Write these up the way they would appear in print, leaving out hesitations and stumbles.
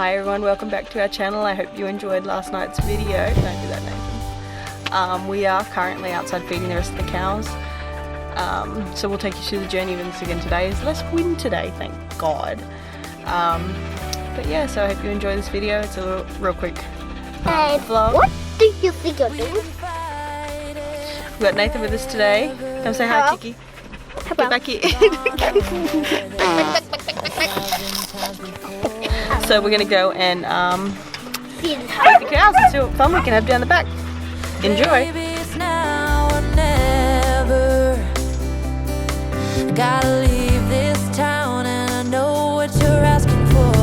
Hi everyone, welcome back to our channel. I hope you enjoyed last night's video. Don't do that, Nathan. We are currently outside feeding the rest of the cows. So we'll take you through the journey with us again today. There's less wind today, thank God. But yeah, so I hope you enjoy this video. It's a real quick vlog. What do you think you're doing? We've got Nathan with us today. Come say hi, Chicky. Get back here. So we're going to go and feed the cows and see what fun we can have down the back. Enjoy. Gotta leave this town and I know what you're asking for.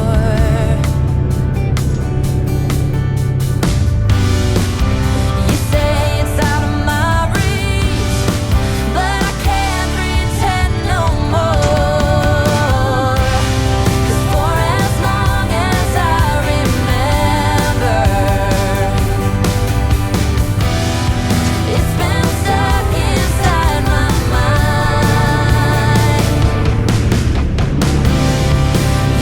You say it's out of my reach, but I can't pretend no more. 'Cause for as long as I remember, it's been stuck inside my mind.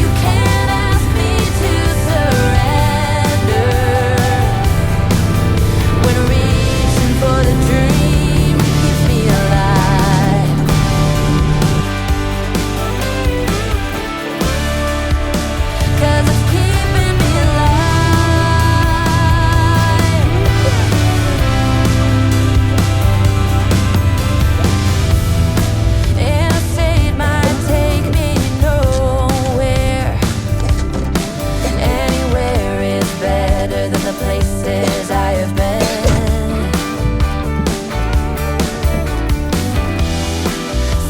You can't ask me to surrender when reaching for the dream that keeps me alive. 'Cause it's keeping me alive. Interstate might take me nowhere. Anywhere is better than the places I have been.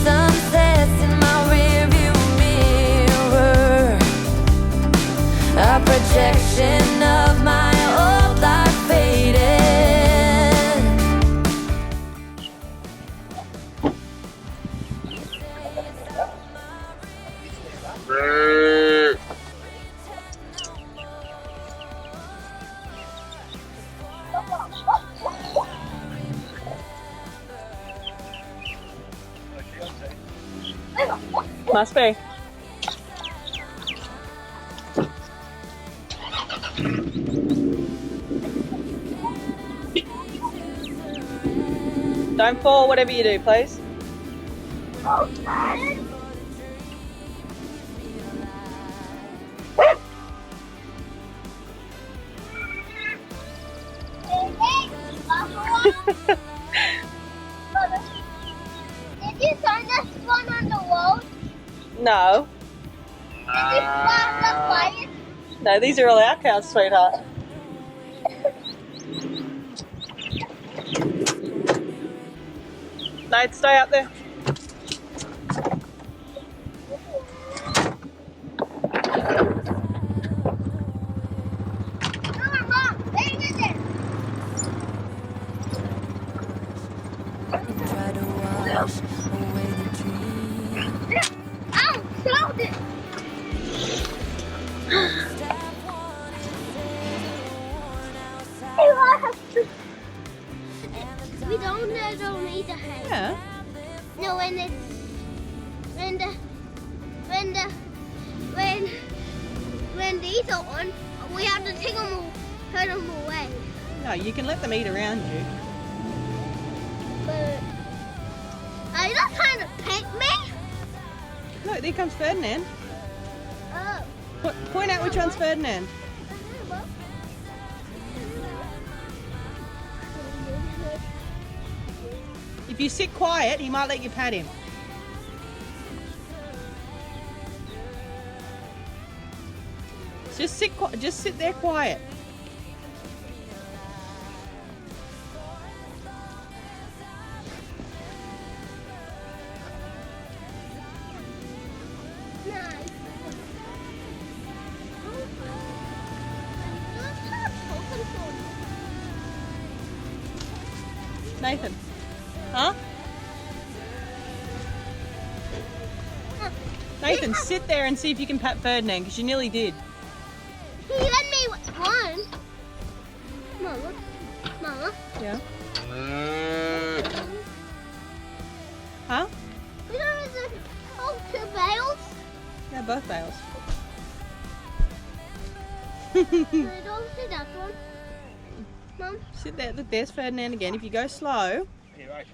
Sunsets in my rearview mirror, a projection of my old life faded. Must be. Don't fall, whatever you do, please. Did you find this one on the wall? No. Did you find the fire? No, these are all our cows, sweetheart. Nate, stay up there. Mom, where is it? Try to wash away the dream. Ow, slowed it. We don't need the hay. Yeah. No, when these are on, we have to take them all, turn them away. No, you can let them eat around you. But are you not trying to pick me? Look, there comes Ferdinand. Oh. Point out which one's Ferdinand. If you sit quiet, he might let you pat him. Just sit there quiet. Nathan. Huh? Nathan, sit there and see if you can pat Ferdinand, because you nearly did. He let me one. Mama. Mama. Yeah. Huh? We don't have the two bales. Yeah, both bales. Don't see that one. Mum. Sit there. Look, there's Ferdinand again. If you go slow. Yeah, right.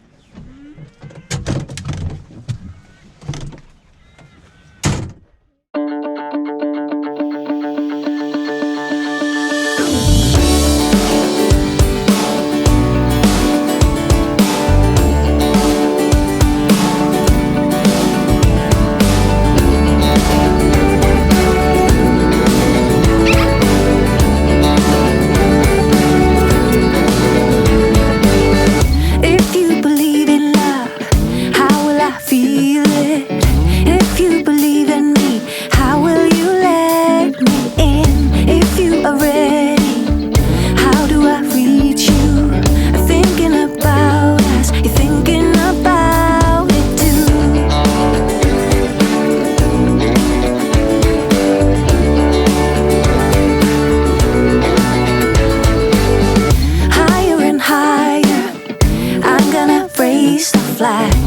If you believe in love, how will I feel it? If you believe in me, how will you let me in? If you are ready, how do I reach you? I'm thinking about us, you're thinking about it too. Higher and higher, I'm gonna raise the flag.